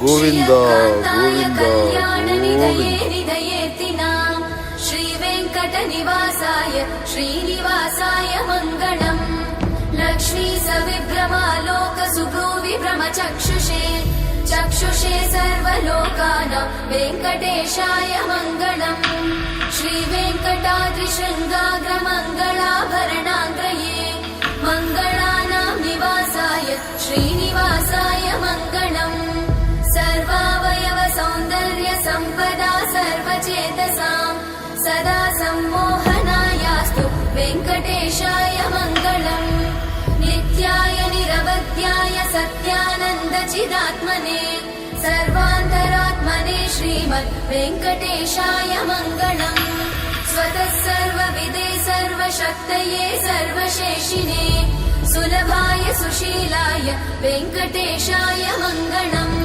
ಗೋವಿಂದ ಗೋವಿಂದ श्रीवेङ्कटनिवासाय श्रीनिवासाय मङ्गलम्। लक्ष्मी सविभ्रमालोकसुभ्रूविभ्रमचक्षुषे चक्षुषे सर्वलोकानां वेङ्कटेशाय मङ्गलम्। श्रीवेङ्कटाद्रिशृङ्गाग्रमङ्गलाभरणाङ्गये मङ्गलानां निवासाय श्रीनिवासाय मङ्गलम्। सर्वावयव सौन्दर्य सम्पदा सर्वचेतसां सदा सम्मोहनायास्तु वेङ्कटेशाय मङ्गलम्। नित्याय निरवध्याय सत्यानन्दचिदात्मने सर्वान्तरात्मने श्रीमद् वेङ्कटेशाय मङ्गलम्। स्वतः सर्वविदे सर्वशक्तये सर्वशेषिने सुलभाय सुशीलाय वेङ्कटेशाय मङ्गलम्।